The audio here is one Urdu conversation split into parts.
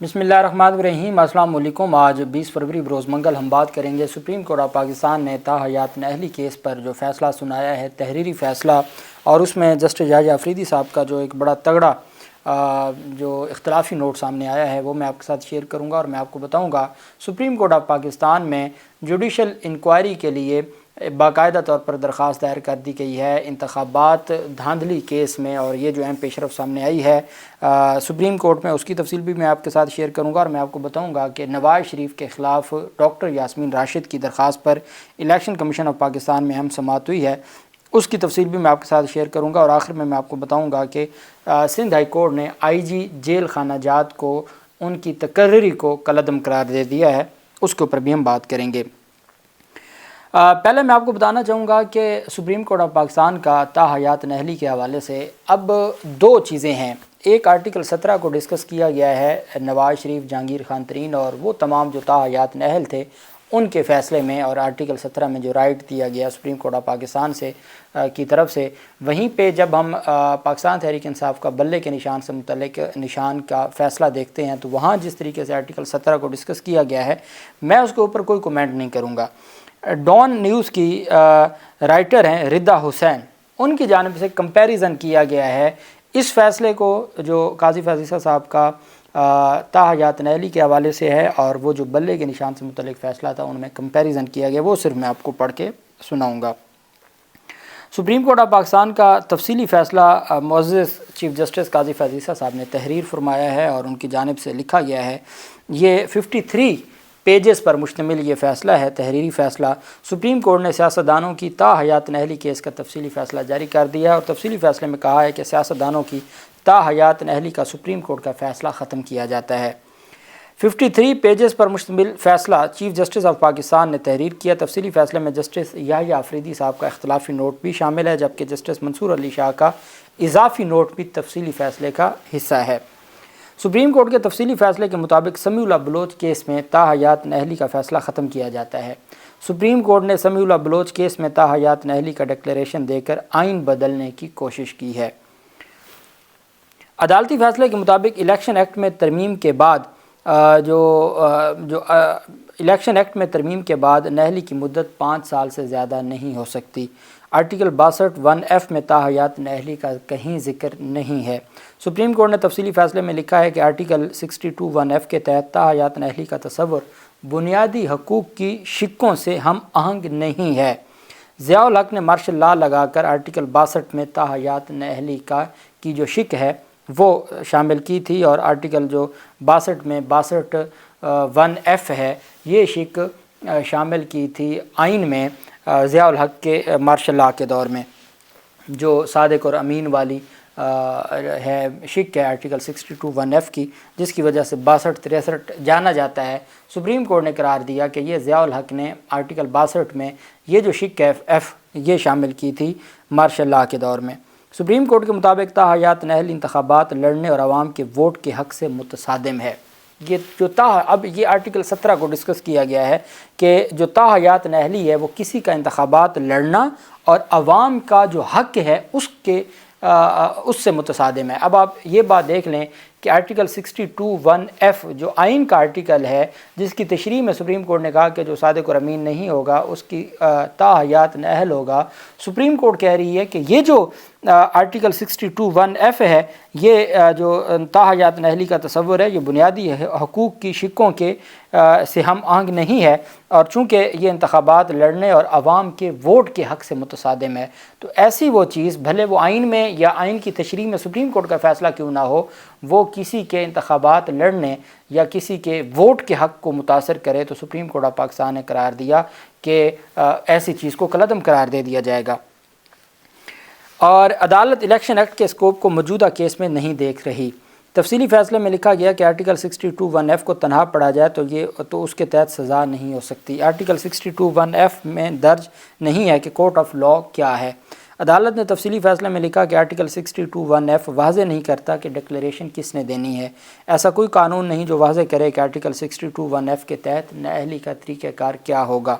بسم اللہ الرحمن الرحیم۔ السلام علیکم۔ آج 20 فروری بروز منگل ہم بات کریں گے سپریم کورٹ آف پاکستان نے تاحیات نااہلی کیس پر جو فیصلہ سنایا ہے، تحریری فیصلہ، اور اس میں جسٹس یحییٰ افریدی صاحب کا جو ایک بڑا تگڑا جو اختلافی نوٹ سامنے آیا ہے وہ میں آپ کے ساتھ شیئر کروں گا، اور میں آپ کو بتاؤں گا سپریم کورٹ آف پاکستان میں جوڈیشل انکوائری کے لیے باقاعدہ طور پر درخواست دائر کر دی گئی ہے انتخابات دھاندلی کیس میں، اور یہ جو اہم پیش رفت سامنے آئی ہے سپریم کورٹ میں، اس کی تفصیل بھی میں آپ کے ساتھ شیئر کروں گا، اور میں آپ کو بتاؤں گا کہ نواز شریف کے خلاف ڈاکٹر یاسمین راشد کی درخواست پر الیکشن کمیشن آف پاکستان میں اہم سماعت ہوئی ہے، اس کی تفصیل بھی میں آپ کے ساتھ شیئر کروں گا، اور آخر میں آپ کو بتاؤں گا کہ سندھ ہائی کورٹ نے آئی جی جیل خانہ جات کو ان کی تقرری کو کالعدم قرار دے دیا ہے، اس کے اوپر بھی ہم بات کریں گے۔ پہلے میں آپ کو بتانا چاہوں گا کہ سپریم کورٹ آف پاکستان کا تاحیات نااہلی کے حوالے سے اب دو چیزیں ہیں۔ ایک آرٹیکل 17 کو ڈسکس کیا گیا ہے نواز شریف، جہانگیر خان ترین اور وہ تمام جو تاحیات نااہل تھے ان کے فیصلے میں، اور آرٹیکل 17 میں جو رائٹ دیا گیا سپریم کورٹ آف پاکستان سے کی طرف سے، وہیں پہ جب ہم پاکستان تحریک انصاف کا بلے کے نشان سے متعلق نشان کا فیصلہ دیکھتے ہیں تو وہاں جس طریقے سے آرٹیکل 17 کو ڈسکس کیا گیا ہے، میں اس کے اوپر کوئی کومنٹ نہیں کروں گا۔ ڈان نیوز کی رائٹر ہیں ردا حسین، ان کی جانب سے کمپیریزن کیا گیا ہے اس فیصلے کو جو قاضی فیضیسہ صاحب کا تاحیات نااہلی کے حوالے سے ہے، اور وہ جو بلے کے نشان سے متعلق فیصلہ تھا ان میں کمپیریزن کیا گیا، وہ صرف میں آپ کو پڑھ کے سناؤں گا۔ سپریم کورٹ آف پاکستان کا تفصیلی فیصلہ معزز چیف جسٹس قاضی فیضیسہ صاحب نے تحریر فرمایا ہے، اور ان کی جانب سے لکھا گیا ہے۔ یہ 53 پیجز پر مشتمل یہ فیصلہ ہے، تحریری فیصلہ۔ سپریم کورٹ نے سیاستدانوں کی تاحیات نااہلی کیس کا تفصیلی فیصلہ جاری کر دیا، اور تفصیلی فیصلے میں کہا ہے کہ سیاستدانوں کی تاحیات نااہلی کا سپریم کورٹ کا فیصلہ ختم کیا جاتا ہے۔ 53 پیجز پر مشتمل فیصلہ چیف جسٹس آف پاکستان نے تحریر کیا۔ تفصیلی فیصلے میں جسٹس یحییٰ افریدی صاحب کا اختلافی نوٹ بھی شامل ہے، جبکہ جسٹس منصور علی شاہ کا اضافی نوٹ بھی تفصیلی فیصلے کا حصہ ہے۔ سپریم کورٹ کے تفصیلی فیصلے کے مطابق سمیع اللہ بلوچ کیس میں تاحیات نااہلی کا فیصلہ ختم کیا جاتا ہے۔ سپریم کورٹ نے سمیع اللہ بلوچ کیس میں تاحیات نااہلی کا ڈکلیریشن دے کر آئین بدلنے کی کوشش کی ہے۔ عدالتی فیصلے کے مطابق الیکشن ایکٹ میں ترمیم کے بعد الیکشن ایکٹ میں ترمیم کے بعد نااہلی کی مدت 5 سال سے زیادہ نہیں ہو سکتی۔ آرٹیکل 62(1)(f) میں تاحیات نااہلی کا کہیں ذکر نہیں ہے۔ سپریم کورٹ نے تفصیلی فیصلے میں لکھا ہے کہ آرٹیکل 62(1)(f) کے تحت تاحیات نااہلی کا تصور بنیادی حقوق کی شقوں سے ہم آہنگ نہیں ہے۔ ضیاء الحق نے مارشل لا لگا کر آرٹیکل 62 میں تاحیات نااہلی کی جو شق ہے وہ شامل کی تھی، اور آرٹیکل جو 62 میں 62(1)(f) ہے یہ شق شامل کی تھی آئین میں ضیاء الحق کے مارشل لا کے دور میں، جو صادق اور امین والی ہے شق ہے آرٹیکل 62(1)(f) کی، جس کی وجہ سے 62-63 جانا جاتا ہے۔ سپریم کورٹ نے قرار دیا کہ یہ ضیاء الحق نے آرٹیکل 62 میں یہ جو شق ہے F یہ شامل کی تھی مارشل لا کے دور میں۔ سپریم کورٹ کے مطابق تاحیات نااہلی انتخابات لڑنے اور عوام کے ووٹ کے حق سے متصادم ہے۔ یہ جو اب یہ آرٹیکل 17 کو ڈسکس کیا گیا ہے کہ جو تاحیات نااہلی ہے وہ کسی کا انتخابات لڑنا اور عوام کا جو حق ہے اس سے متصادم ہے۔ اب آپ یہ بات دیکھ لیں کہ آرٹیکل 62(1)(f) جو آئین کا آرٹیکل ہے، جس کی تشریح میں سپریم کورٹ نے کہا کہ جو صادق اور امین نہیں ہوگا اس کی تاحیات نااہل ہوگا، سپریم کورٹ کہہ رہی ہے کہ یہ جو آرٹیکل 62(1)(f) ہے، یہ جو تاحیات نااہلی کا تصور ہے یہ بنیادی حقوق کی شقوں سے ہم آہنگ نہیں ہے، اور چونکہ یہ انتخابات لڑنے اور عوام کے ووٹ کے حق سے متصادم ہے، تو ایسی وہ چیز بھلے وہ آئین میں یا آئین کی تشریح میں سپریم کورٹ کا فیصلہ کیوں نہ ہو، وہ کسی کے انتخابات لڑنے یا کسی کے ووٹ کے حق کو متاثر کرے، تو سپریم کورٹ آف پاکستان نے قرار دیا کہ ایسی چیز کو کالعدم قرار دے دیا جائے گا۔ اور عدالت الیکشن ایکٹ کے اسکوپ کو موجودہ کیس میں نہیں دیکھ رہی۔ تفصیلی فیصلے میں لکھا گیا کہ آرٹیکل 62(1)(f) کو تنہا پڑھا جائے تو اس کے تحت سزا نہیں ہو سکتی۔ آرٹیکل 62(1)(f) میں درج نہیں ہے کہ کورٹ آف لاء کیا ہے۔ عدالت نے تفصیلی فیصلے میں لکھا کہ آرٹیکل 62(1)(f) واضح نہیں کرتا کہ ڈکلیریشن کس نے دینی ہے۔ ایسا کوئی قانون نہیں جو واضح کرے کہ آرٹیکل 62(1)(f) کے تحت نااہلی کا طریقہ کار کیا ہوگا۔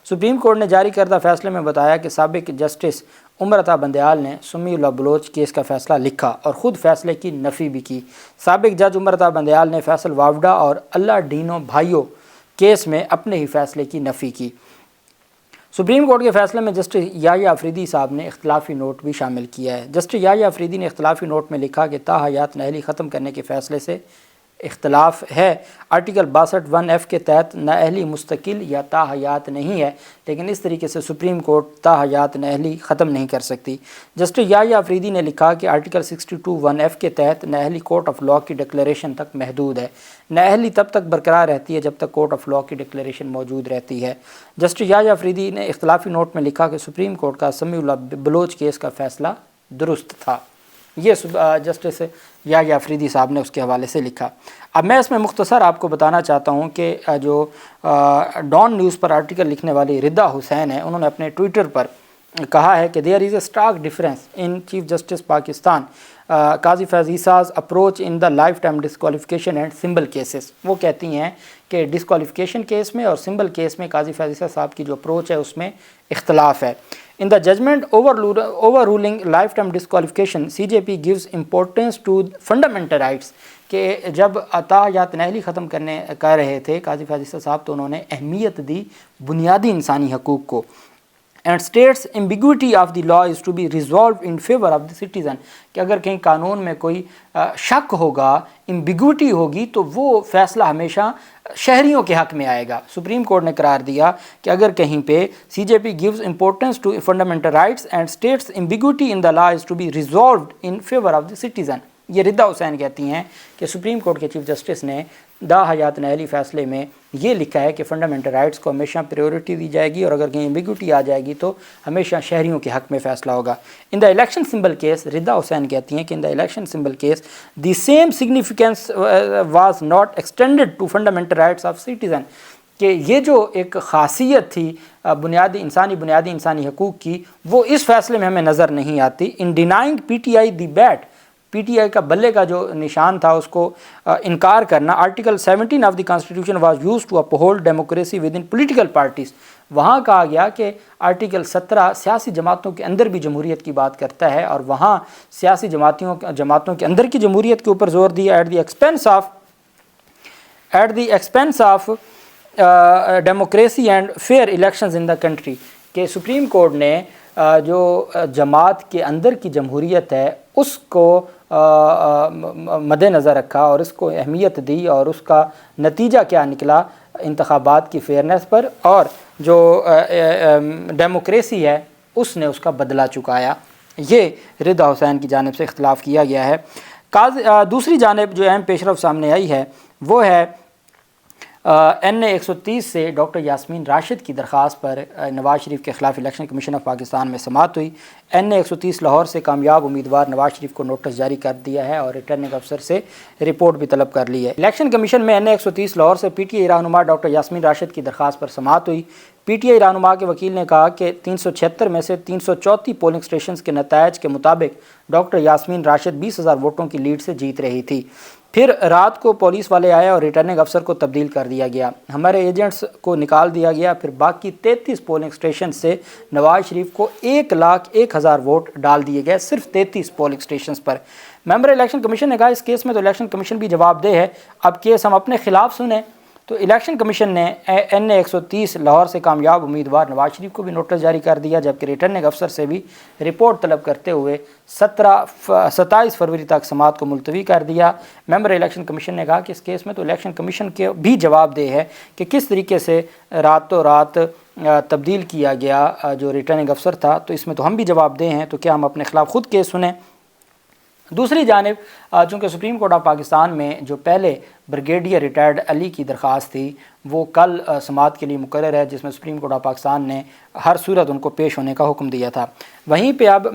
سپریم کورٹ نے جاری کردہ فیصلے میں بتایا کہ سابق جسٹس عمر عطا بندیال نے سمیع اللہ بلوچ کیس کا فیصلہ لکھا اور خود فیصلے کی نفی بھی کی۔ سابق جج عمر عطا بندیال نے فیصل واوڈا اور اللہ ڈینو بھائیو کیس میں اپنے ہی فیصلے کی نفی کی۔ سپریم کورٹ کے فیصلے میں جسٹس یحییٰ افریدی صاحب نے اختلافی نوٹ بھی شامل کیا ہے۔ جسٹس یحییٰ افریدی نے اختلافی نوٹ میں لکھا کہ تاحیات نااہلی ختم کرنے کے فیصلے سے اختلاف ہے۔ آرٹیکل 62(1)(f) کے تحت نااہلی مستقل یا تاحیات نہیں ہے، لیکن اس طریقے سے سپریم کورٹ تاحیات نااہلی ختم نہیں کر سکتی۔ جسٹس یحییٰ افریدی نے لکھا کہ آرٹیکل 62(1)(f) کے تحت نااہلی کورٹ آف لاء کی ڈکلیریشن تک محدود ہے۔ نااہلی تب تک برقرار رہتی ہے جب تک کورٹ آف لاء کی ڈکلیریشن موجود رہتی ہے۔ جسٹس یحییٰ افریدی نے اختلافی نوٹ میں لکھا کہ سپریم کورٹ کا سمیع اللہ بلوچ کیس کا فیصلہ درست تھا۔ یہ جسٹس یحییٰ افریدی صاحب نے اس کے حوالے سے لکھا۔ اب میں اس میں مختصر آپ کو بتانا چاہتا ہوں کہ جو ڈان نیوز پر آرٹیکل لکھنے والی ردا حسین ہیں، انہوں نے اپنے ٹویٹر پر کہا ہے کہ there is a stark difference in chief justice Pakistan Qazi Faez Isa's approach in the lifetime disqualification and symbol cases. وہ کہتی ہیں کہ ڈسکوالیفیکیشن کیس میں اور سمبل کیس میں قاضی فیض عیسیٰ صاحب کی جو اپروچ ہے اس میں اختلاف ہے۔ In the judgment overruling lifetime disqualification, CJP gives importance to fundamental rights کہ جب تاحیات نااہلی ختم کر رہے تھے قاضی فیض عیسیٰ صاحب تو انہوں نے اہمیت دی بنیادی انسانی حقوق کو۔ And states ambiguity of the law is to be resolved in favor of the citizen کہ اگر کہیں قانون میں کوئی شک ہوگا، ambiguity ہوگی تو وہ فیصلہ ہمیشہ شہریوں کے حق میں آئے گا۔ سپریم کورٹ نے قرار دیا کہ اگر کہیں پہ CJP gives importance to fundamental rights and states ambiguity in the law is to be resolved in favor of the citizen۔ یہ ردا حسین کہتی ہیں کہ سپریم کورٹ کے چیف جسٹس نے تاحیات نااہلی فیصلے میں یہ لکھا ہے کہ فنڈامنٹل رائٹس کو ہمیشہ پریورٹی دی جائے گی اور اگر کہیں ایمبیگوٹی آ جائے گی تو ہمیشہ شہریوں کے حق میں فیصلہ ہوگا۔ In the election symbol case, Rida Hussain کہتی ہیں کہ in the election symbol case the same significance was not extended to fundamental rights of citizen کہ یہ جو ایک خاصیت تھی بنیادی انسانی حقوق کی وہ اس فیصلے میں ہمیں نظر نہیں آتی۔ ان ڈینائنگ PTI دی بیٹ، PTI کا بلے کا جو نشان تھا اس کو انکار کرنا۔ Article 17 of the constitution was used to uphold democracy within political parties. وہاں کہا گیا کہ آرٹیکل 17 سیاسی جماعتوں کے اندر بھی جمہوریت کی بات کرتا ہے اور وہاں سیاسی جماعتوں کے اندر کی جمہوریت کے اوپر زور دیا at the expense of democracy and fair elections in the country کہ سپریم کورٹ نے جو جماعت کے اندر کی جمہوریت ہے اس کو مد نظر رکھا اور اس کو اہمیت دی اور اس کا نتیجہ کیا نکلا انتخابات کی فیئرنیس پر، اور جو ڈیموکریسی ہے اس نے اس کا بدلہ چکایا۔ یہ ردا حسین کی جانب سے اختلاف کیا گیا ہے۔ دوسری جانب جو اہم پیش رفت سامنے آئی ہے وہ ہے NA 130 سے ڈاکٹر یاسمین راشد کی درخواست پر نواز شریف کے خلاف الیکشن کمیشن آف پاکستان میں سماعت ہوئی۔ NA 130 لاہور سے کامیاب امیدوار نواز شریف کو نوٹس جاری کر دیا ہے اور ریٹرننگ افسر سے رپورٹ بھی طلب کر لی ہے۔ الیکشن کمیشن میں NA 130 لاہور سے PTI رہنما ڈاکٹر یاسمین راشد کی درخواست پر سماعت ہوئی۔ PTI رہنما کے وکیل نے کہا کہ 376 میں سے 334 پولنگ اسٹیشنز کے نتائج کے مطابق ڈاکٹر یاسمین راشد 20,000 ووٹوں کی لیڈ سے جیت رہی تھی۔ پھر رات کو پولیس والے آئے اور ریٹرننگ افسر کو تبدیل کر دیا گیا، ہمارے ایجنٹس کو نکال دیا گیا، پھر باقی 33 پولنگ اسٹیشن سے نواز شریف کو 1,01,000 ووٹ ڈال دیے گئے صرف 33 پولنگ اسٹیشنز پر۔ ممبر الیکشن کمیشن نے کہا اس کیس میں تو الیکشن کمیشن بھی جواب دہ ہے، اب کیس ہم اپنے خلاف سنیں۔ تو الیکشن کمیشن نے NA 130 لاہور سے کامیاب امیدوار نواز شریف کو بھی نوٹس جاری کر دیا، جبکہ ریٹرننگ افسر سے بھی رپورٹ طلب کرتے ہوئے 27 فروری تک سماعت کو ملتوی کر دیا۔ ممبر الیکشن کمیشن نے کہا کہ اس کیس میں تو الیکشن کمیشن کے بھی جواب دہ ہے کہ کس طریقے سے راتوں رات تبدیل کیا گیا جو ریٹرننگ افسر تھا، تو اس میں تو ہم بھی جواب دہ ہیں، تو کیا ہم اپنے خلاف خود کیس سنیں۔ دوسری جانب چونکہ سپریم کورٹ آف پاکستان میں جو پہلے بریگیڈیئر ریٹائرڈ علی کی درخواست تھی وہ کل سماعت کے لیے مقرر ہے، جس میں سپریم کورٹ آف پاکستان نے ہر صورت ان کو پیش ہونے کا حکم دیا تھا۔ وہیں پہ اب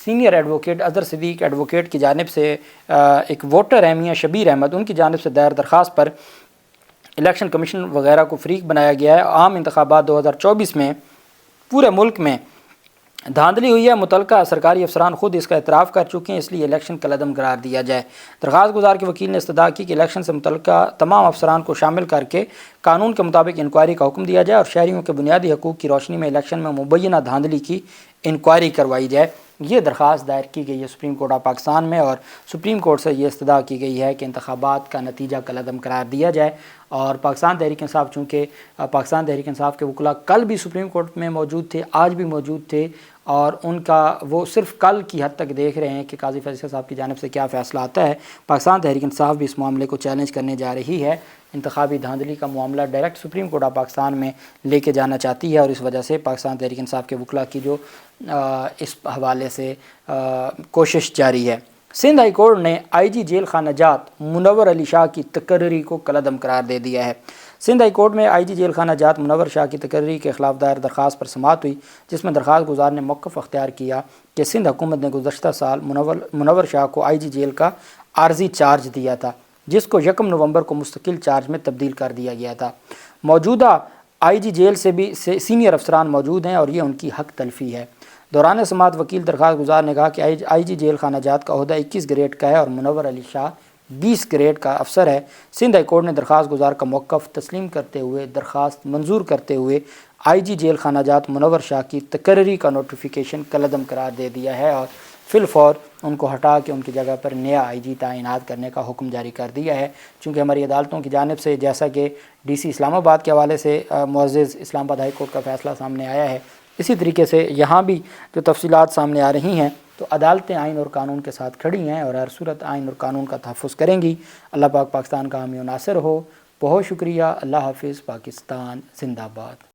سینئر ایڈوکیٹ اظہر صدیق ایڈوکیٹ کی جانب سے ایک ووٹر ہیں میاں شبیر احمد، ان کی جانب سے دائر درخواست پر الیکشن کمیشن وغیرہ کو فریق بنایا گیا ہے۔ عام انتخابات 2024 میں پورے ملک میں دھاندلی ہوئی ہے، متعلقہ سرکاری افسران خود اس کا اعتراف کر چکے ہیں، اس لیے الیکشن کالعدم قرار دیا جائے۔ درخواست گزار کے وکیل نے استدعا کی کہ الیکشن سے متعلقہ تمام افسران کو شامل کر کے قانون کے مطابق انکوائری کا حکم دیا جائے اور شہریوں کے بنیادی حقوق کی روشنی میں الیکشن میں مبینہ دھاندلی کی انکوائری کروائی جائے۔ یہ درخواست دائر کی گئی ہے سپریم کورٹ آف پاکستان میں، اور سپریم کورٹ سے یہ استدعا کی گئی ہے کہ انتخابات کا نتیجہ کالعدم قرار دیا جائے۔ اور پاکستان تحریک انصاف، چونکہ پاکستان تحریک انصاف کے وکلاء کل بھی سپریم کورٹ میں موجود تھے، آج بھی موجود تھے، اور ان کا وہ صرف کل کی حد تک دیکھ رہے ہیں کہ قاضی فیصل صاحب کی جانب سے کیا فیصلہ آتا ہے۔ پاکستان تحریک انصاف بھی اس معاملے کو چیلنج کرنے جا رہی ہے، انتخابی دھاندلی کا معاملہ direct supreme court of Pakistan میں لے کے جانا چاہتی ہے، اور اس وجہ سے پاکستان تحریک انصاف کے وکلاء کی جو اس حوالے سے کوشش جاری ہے۔ سندھ ہائی کورٹ نے آئی جی جیل خانہ جات منور علی شاہ کی تقرری کو کالعدم قرار دے دیا ہے۔ سندھ ہائی کورٹ میں آئی جی جیل خانہ جات منور شاہ کی تقرری کے خلاف دائر درخواست پر سماعت ہوئی، جس میں درخواست گزار نے موقف اختیار کیا کہ سندھ حکومت نے گزشتہ سال منور شاہ کو آئی جی جیل کا عارضی چارج دیا تھا، جس کو 1 نومبر کو مستقل چارج میں تبدیل کر دیا گیا تھا۔ موجودہ آئی جی جیل سے بھی سینئر افسران موجود ہیں اور یہ ان کی حق تلفی ہے۔ دوران سماعت وکیل درخواست گزار نے کہا کہ آئی جی جیل خانہ جات کا عہدہ 21 گریڈ کا ہے اور منور علی شاہ 20 گریڈ کا افسر ہے۔ سندھ ہائی کورٹ نے درخواست گزار کا موقف تسلیم کرتے ہوئے درخواست منظور کرتے ہوئے آئی جی جیل خانہ جات منور شاہ کی تقرری کا نوٹیفیکیشن کالعدم قرار دے دیا ہے، اور فی الفور ان کو ہٹا کے ان کی جگہ پر نیا آئی جی تعینات کرنے کا حکم جاری کر دیا ہے۔ چونکہ ہماری عدالتوں کی جانب سے، جیسا کہ ڈی سی اسلام آباد کے حوالے سے معزز اسلام آباد ہائی کورٹ کا فیصلہ سامنے آیا ہے، اسی طریقے سے یہاں بھی جو تفصیلات سامنے آ رہی ہیں، تو عدالتیں آئین اور قانون کے ساتھ کھڑی ہیں اور ہر صورت آئین اور قانون کا تحفظ کریں گی۔ اللہ پاک پاکستان کا حامی و ناصر ہو۔ بہت شکریہ۔ اللہ حافظ۔ پاکستان زندہ باد۔